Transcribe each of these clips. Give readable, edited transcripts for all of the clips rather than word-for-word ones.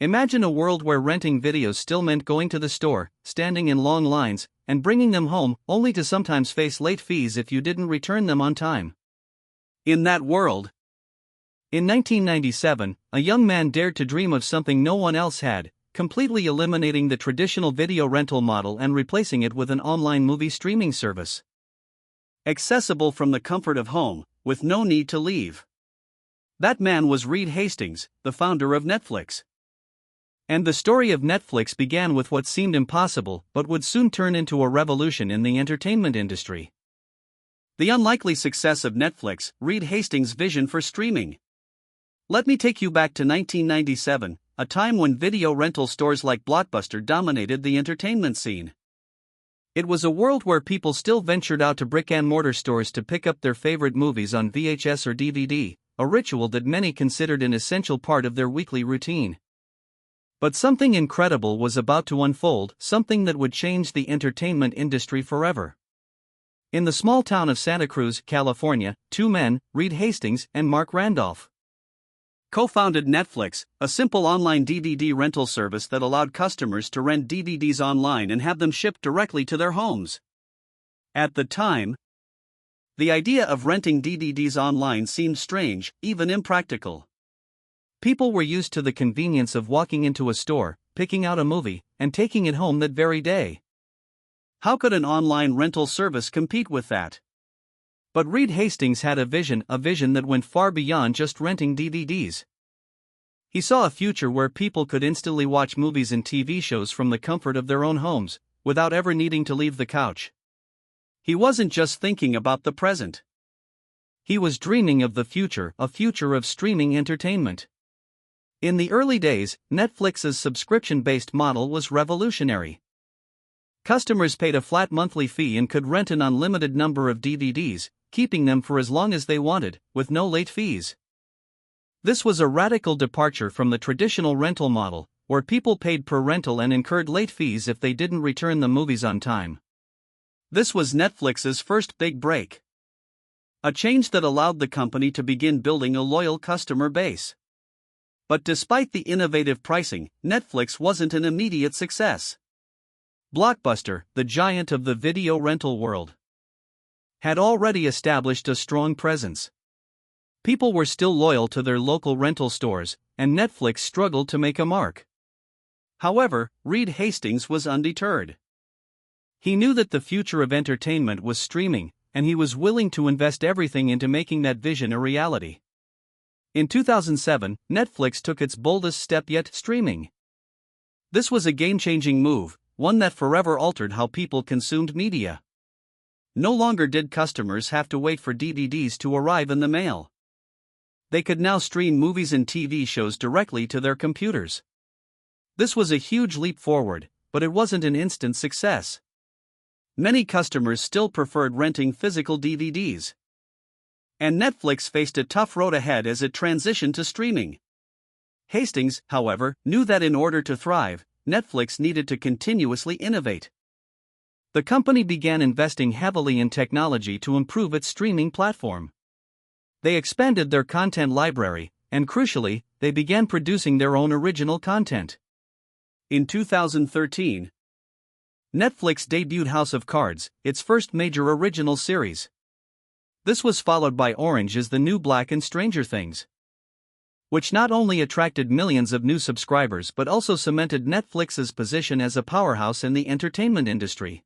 Imagine a world where renting videos still meant going to the store, standing in long lines, and bringing them home, only to sometimes face late fees if you didn't return them on time. In that world, in 1997, a young man dared to dream of something no one else had, completely eliminating the traditional video rental model and replacing it with an online movie streaming service. Accessible from the comfort of home, with no need to leave. That man was Reed Hastings, the founder of Netflix. And the story of Netflix began with what seemed impossible but would soon turn into a revolution in the entertainment industry. The unlikely success of Netflix, Reed Hastings' vision for streaming. Let me take you back to 1997, a time when video rental stores like Blockbuster dominated the entertainment scene. It was a world where people still ventured out to brick-and-mortar stores to pick up their favorite movies on VHS or DVD, a ritual that many considered an essential part of their weekly routine. But something incredible was about to unfold, something that would change the entertainment industry forever. In the small town of Santa Cruz, California, two men, Reed Hastings and Mark Randolph, co-founded Netflix, a simple online DVD rental service that allowed customers to rent DVDs online and have them shipped directly to their homes. At the time, the idea of renting DVDs online seemed strange, even impractical. People were used to the convenience of walking into a store, picking out a movie, and taking it home that very day. How could an online rental service compete with that? But Reed Hastings had a vision that went far beyond just renting DVDs. He saw a future where people could instantly watch movies and TV shows from the comfort of their own homes, without ever needing to leave the couch. He wasn't just thinking about the present. He was dreaming of the future, a future of streaming entertainment. In the early days, Netflix's subscription-based model was revolutionary. Customers paid a flat monthly fee and could rent an unlimited number of DVDs, keeping them for as long as they wanted, with no late fees. This was a radical departure from the traditional rental model, where people paid per rental and incurred late fees if they didn't return the movies on time. This was Netflix's first big break. A change that allowed the company to begin building a loyal customer base. But despite the innovative pricing, Netflix wasn't an immediate success. Blockbuster, the giant of the video rental world, had already established a strong presence. People were still loyal to their local rental stores, and Netflix struggled to make a mark. However, Reed Hastings was undeterred. He knew that the future of entertainment was streaming, and he was willing to invest everything into making that vision a reality. In 2007, Netflix took its boldest step yet: streaming. This was a game-changing move, one that forever altered how people consumed media. No longer did customers have to wait for DVDs to arrive in the mail. They could now stream movies and TV shows directly to their computers. This was a huge leap forward, but it wasn't an instant success. Many customers still preferred renting physical DVDs. And Netflix faced a tough road ahead as it transitioned to streaming. Hastings, however, knew that in order to thrive, Netflix needed to continuously innovate. The company began investing heavily in technology to improve its streaming platform. They expanded their content library, and crucially, they began producing their own original content. In 2013, Netflix debuted House of Cards, its first major original series. This was followed by Orange is the New Black and Stranger Things, which not only attracted millions of new subscribers but also cemented Netflix's position as a powerhouse in the entertainment industry.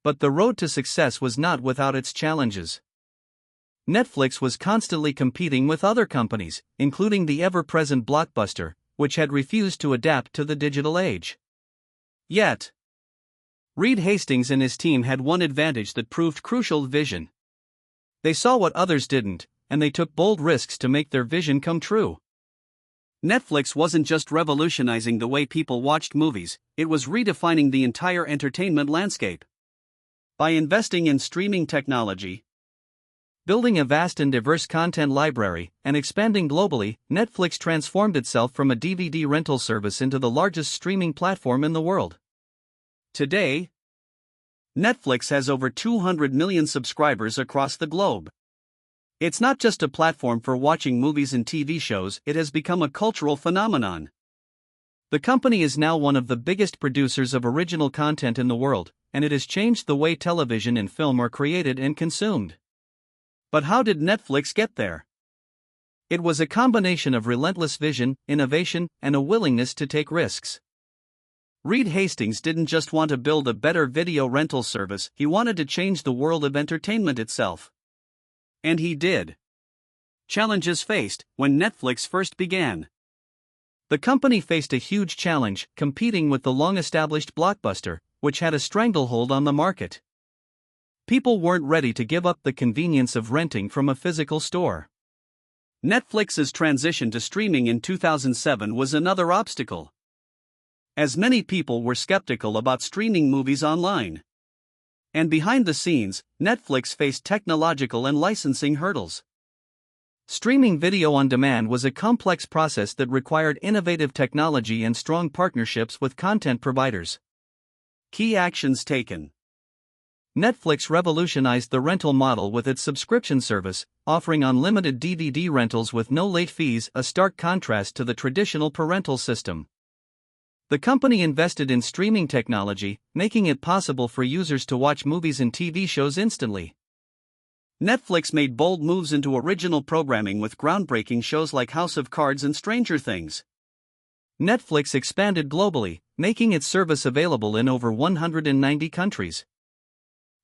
But the road to success was not without its challenges. Netflix was constantly competing with other companies, including the ever-present Blockbuster, which had refused to adapt to the digital age. Yet, Reed Hastings and his team had one advantage that proved crucial: vision. They saw what others didn't, and they took bold risks to make their vision come true. Netflix wasn't just revolutionizing the way people watched movies, it was redefining the entire entertainment landscape. By investing in streaming technology, building a vast and diverse content library, and expanding globally, Netflix transformed itself from a DVD rental service into the largest streaming platform in the world. Today, Netflix has over 200 million subscribers across the globe. It's not just a platform for watching movies and TV shows, it has become a cultural phenomenon. The company is now one of the biggest producers of original content in the world, and it has changed the way television and film are created and consumed. But how did Netflix get there? It was a combination of relentless vision, innovation, and a willingness to take risks. Reed Hastings didn't just want to build a better video rental service, he wanted to change the world of entertainment itself. And he did. Challenges faced when Netflix first began. The company faced a huge challenge, competing with the long-established Blockbuster, which had a stranglehold on the market. People weren't ready to give up the convenience of renting from a physical store. Netflix's transition to streaming in 2007 was another obstacle, as many people were skeptical about streaming movies online. And behind the scenes, Netflix faced technological and licensing hurdles. Streaming video on demand was a complex process that required innovative technology and strong partnerships with content providers. Key actions taken. Netflix revolutionized the rental model with its subscription service, offering unlimited DVD rentals with no late fees, a stark contrast to the traditional parental system. The company invested in streaming technology, making it possible for users to watch movies and TV shows instantly. Netflix made bold moves into original programming with groundbreaking shows like House of Cards and Stranger Things. Netflix expanded globally, making its service available in over 190 countries.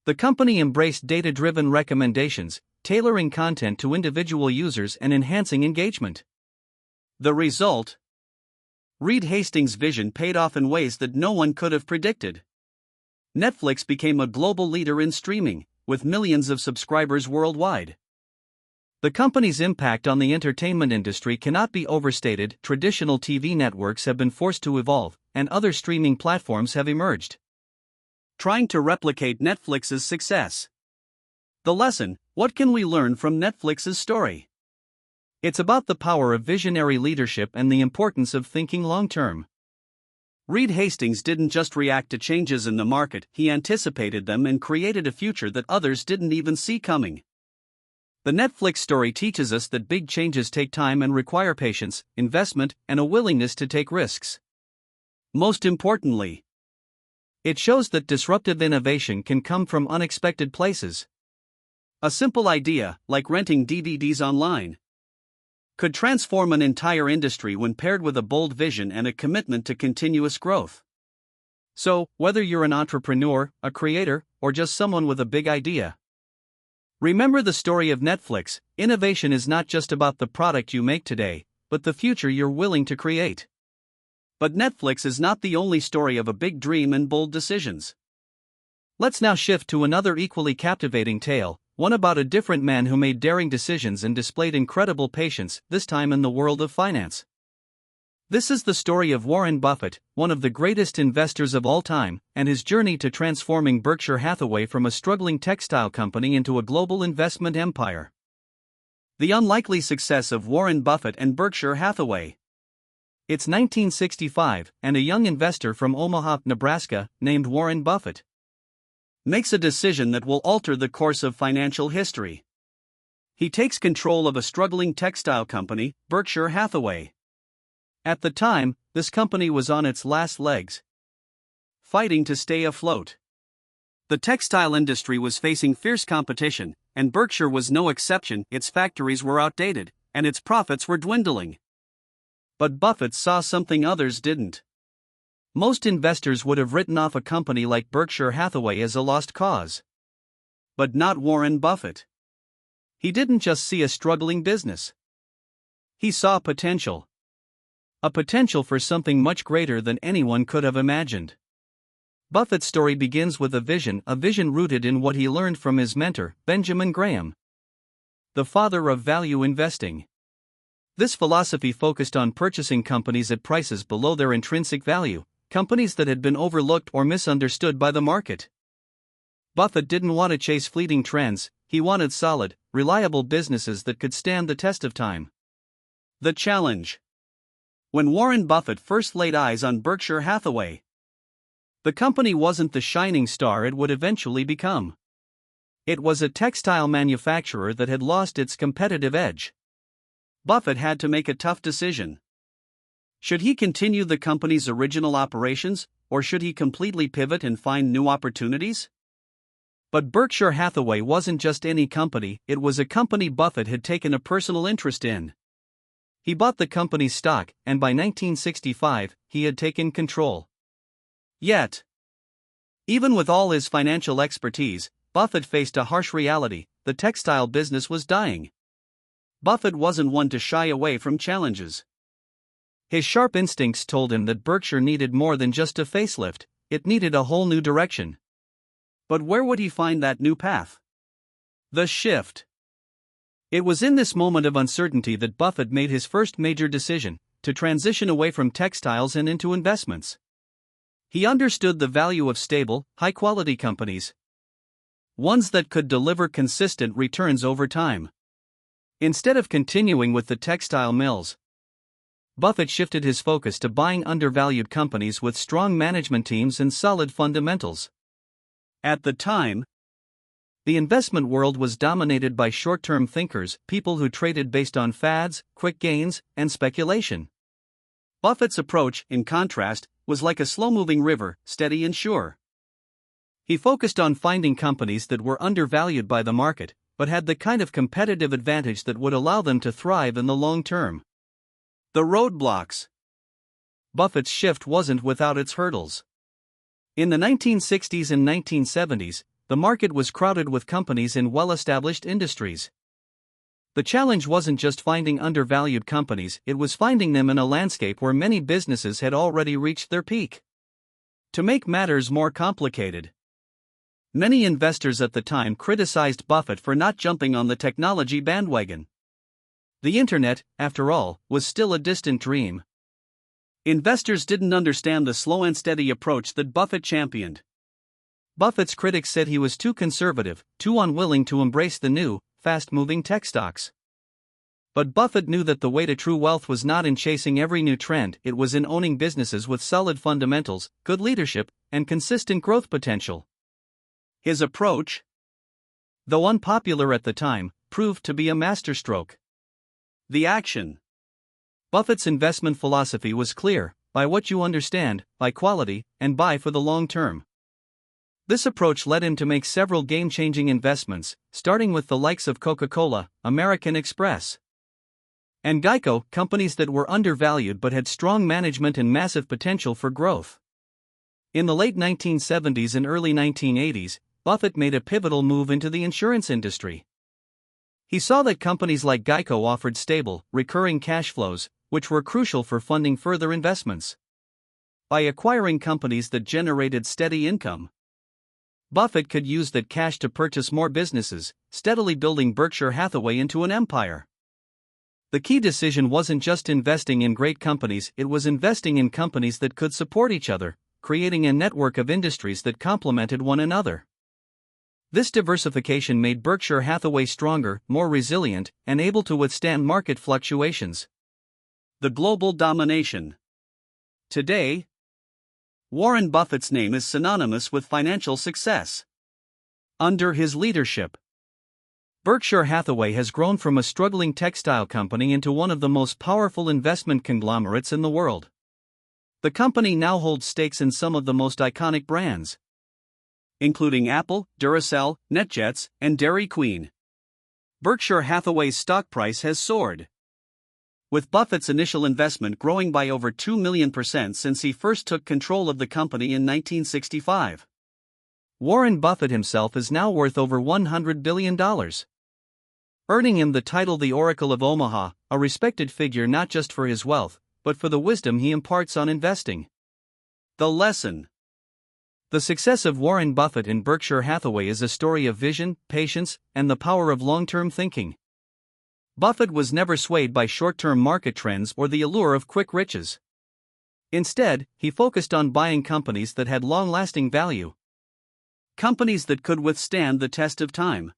The company embraced data-driven recommendations, tailoring content to individual users and enhancing engagement. The result? Reed Hastings' vision paid off in ways that no one could have predicted. Netflix became a global leader in streaming, with millions of subscribers worldwide. The company's impact on the entertainment industry cannot be overstated. Traditional TV networks have been forced to evolve, and other streaming platforms have emerged, trying to replicate Netflix's success. The lesson: what can we learn from Netflix's story? It's about the power of visionary leadership and the importance of thinking long-term. Reed Hastings didn't just react to changes in the market, he anticipated them and created a future that others didn't even see coming. The Netflix story teaches us that big changes take time and require patience, investment, and a willingness to take risks. Most importantly, it shows that disruptive innovation can come from unexpected places. A simple idea, like renting DVDs online, could transform an entire industry when paired with a bold vision and a commitment to continuous growth. So, whether you're an entrepreneur, a creator, or just someone with a big idea, remember the story of Netflix. Innovation is not just about the product you make today, but the future you're willing to create. But Netflix is not the only story of a big dream and bold decisions. Let's now shift to another equally captivating tale, one about a different man who made daring decisions and displayed incredible patience, this time in the world of finance. This is the story of Warren Buffett, one of the greatest investors of all time, and his journey to transforming Berkshire Hathaway from a struggling textile company into a global investment empire. The unlikely success of Warren Buffett and Berkshire Hathaway. It's 1965, and a young investor from Omaha, Nebraska, named Warren Buffett, makes a decision that will alter the course of financial history. He takes control of a struggling textile company, Berkshire Hathaway. At the time, this company was on its last legs, fighting to stay afloat. The textile industry was facing fierce competition, and Berkshire was no exception. Its factories were outdated, and its profits were dwindling. But Buffett saw something others didn't. Most investors would have written off a company like Berkshire Hathaway as a lost cause. But not Warren Buffett. He didn't just see a struggling business. He saw potential. A potential for something much greater than anyone could have imagined. Buffett's story begins with a vision rooted in what he learned from his mentor, Benjamin Graham, the father of value investing. This philosophy focused on purchasing companies at prices below their intrinsic value, companies that had been overlooked or misunderstood by the market. Buffett didn't want to chase fleeting trends, he wanted solid, reliable businesses that could stand the test of time. The challenge. When Warren Buffett first laid eyes on Berkshire Hathaway, the company wasn't the shining star it would eventually become. It was a textile manufacturer that had lost its competitive edge. Buffett had to make a tough decision. Should he continue the company's original operations, or should he completely pivot and find new opportunities? But Berkshire Hathaway wasn't just any company, it was a company Buffett had taken a personal interest in. He bought the company's stock, and by 1965, he had taken control. Yet, even with all his financial expertise, Buffett faced a harsh reality: the textile business was dying. Buffett wasn't one to shy away from challenges. His sharp instincts told him that Berkshire needed more than just a facelift, it needed a whole new direction. But where would he find that new path? The shift. It was in this moment of uncertainty that Buffett made his first major decision: to transition away from textiles and into investments. He understood the value of stable, high-quality companies. Ones that could deliver consistent returns over time. Instead of continuing with the textile mills, Buffett shifted his focus to buying undervalued companies with strong management teams and solid fundamentals. At the time, the investment world was dominated by short-term thinkers, people who traded based on fads, quick gains, and speculation. Buffett's approach, in contrast, was like a slow-moving river, steady and sure. He focused on finding companies that were undervalued by the market, but had the kind of competitive advantage that would allow them to thrive in the long term. The roadblocks. Buffett's shift wasn't without its hurdles. In the 1960s and 1970s, the market was crowded with companies in well-established industries. The challenge wasn't just finding undervalued companies, it was finding them in a landscape where many businesses had already reached their peak. To make matters more complicated, many investors at the time criticized Buffett for not jumping on the technology bandwagon. The internet, after all, was still a distant dream. Investors didn't understand the slow and steady approach that Buffett championed. Buffett's critics said he was too conservative, too unwilling to embrace the new, fast-moving tech stocks. But Buffett knew that the way to true wealth was not in chasing every new trend, it was in owning businesses with solid fundamentals, good leadership, and consistent growth potential. His approach, though unpopular at the time, proved to be a masterstroke. The action. Buffett's investment philosophy was clear: buy what you understand, buy quality, and buy for the long term. This approach led him to make several game-changing investments, starting with the likes of Coca-Cola, American Express, and Geico, companies that were undervalued but had strong management and massive potential for growth. In the late 1970s and early 1980s, Buffett made a pivotal move into the insurance industry. He saw that companies like Geico offered stable, recurring cash flows, which were crucial for funding further investments. By acquiring companies that generated steady income, Buffett could use that cash to purchase more businesses, steadily building Berkshire Hathaway into an empire. The key decision wasn't just investing in great companies, it was investing in companies that could support each other, creating a network of industries that complemented one another. This diversification made Berkshire Hathaway stronger, more resilient, and able to withstand market fluctuations. The global domination. Today, Warren Buffett's name is synonymous with financial success. Under his leadership, Berkshire Hathaway has grown from a struggling textile company into one of the most powerful investment conglomerates in the world. The company now holds stakes in some of the most iconic brands, including Apple, Duracell, NetJets, and Dairy Queen. Berkshire Hathaway's stock price has soared, with Buffett's initial investment growing by over 2,000,000% since he first took control of the company in 1965. Warren Buffett himself is now worth over $100 billion, earning him the title the Oracle of Omaha, a respected figure not just for his wealth, but for the wisdom he imparts on investing. The lesson. The success of Warren Buffett in Berkshire Hathaway is a story of vision, patience, and the power of long-term thinking. Buffett was never swayed by short-term market trends or the allure of quick riches. Instead, he focused on buying companies that had long-lasting value, companies that could withstand the test of time.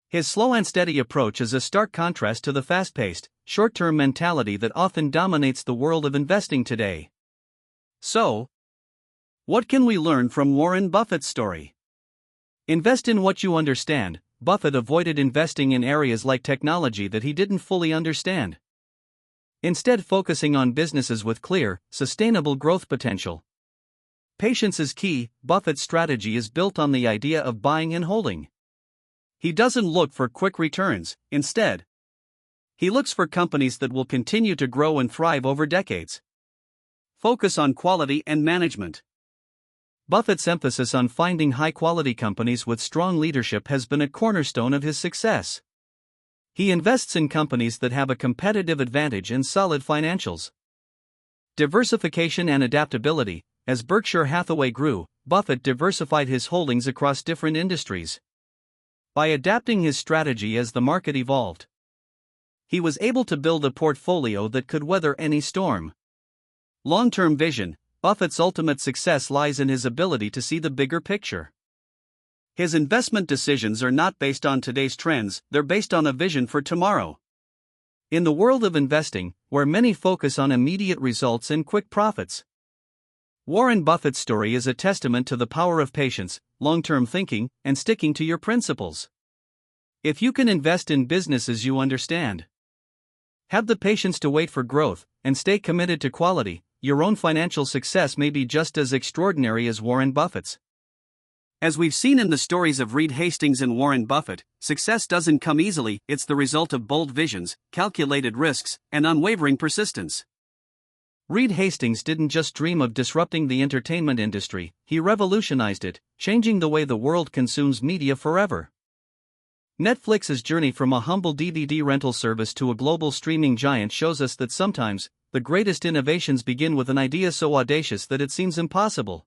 His slow and steady approach is a stark contrast to the fast-paced, short-term mentality that often dominates the world of investing today. So, what can we learn from Warren Buffett's story? Invest in what you understand. Buffett avoided investing in areas like technology that he didn't fully understand. instead focusing on businesses with clear, sustainable growth potential. Patience is key. Buffett's strategy is built on the idea of buying and holding. He doesn't look for quick returns, instead, he looks for companies that will continue to grow and thrive over decades. Focus on quality and management. Buffett's emphasis on finding high-quality companies with strong leadership has been a cornerstone of his success. He invests in companies that have a competitive advantage and solid financials. Diversification and adaptability. As Berkshire Hathaway grew, Buffett diversified his holdings across different industries. By adapting his strategy as the market evolved, he was able to build a portfolio that could weather any storm. Long-term vision. Buffett's ultimate success lies in his ability to see the bigger picture. His investment decisions are not based on today's trends, they're based on a vision for tomorrow. In the world of investing, where many focus on immediate results and quick profits, Warren Buffett's story is a testament to the power of patience, long-term thinking, and sticking to your principles. If you can invest in businesses you understand, have the patience to wait for growth, and stay committed to quality, your own financial success may be just as extraordinary as Warren Buffett's. As we've seen in the stories of Reed Hastings and Warren Buffett, success doesn't come easily, it's the result of bold visions, calculated risks, and unwavering persistence. Reed Hastings didn't just dream of disrupting the entertainment industry, he revolutionized it, changing the way the world consumes media forever. Netflix's journey from a humble DVD rental service to a global streaming giant shows us that sometimes, the greatest innovations begin with an idea so audacious that it seems impossible.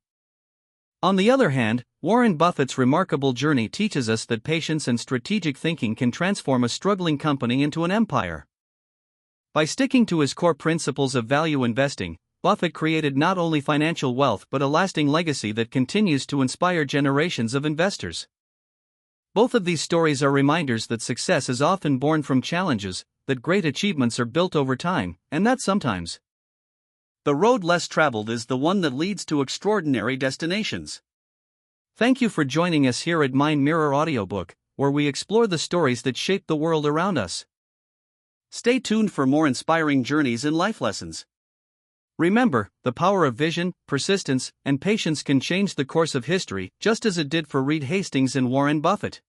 On the other hand, Warren Buffett's remarkable journey teaches us that patience and strategic thinking can transform a struggling company into an empire. By sticking to his core principles of value investing, Buffett created not only financial wealth but a lasting legacy that continues to inspire generations of investors. Both of these stories are reminders that success is often born from challenges, that great achievements are built over time, and that sometimes the road less traveled is the one that leads to extraordinary destinations. Thank you for joining us here at MindMirror Audiobook, where we explore the stories that shape the world around us. Stay tuned for more inspiring journeys and life lessons. Remember, the power of vision, persistence, and patience can change the course of history, just as it did for Reed Hastings and Warren Buffett.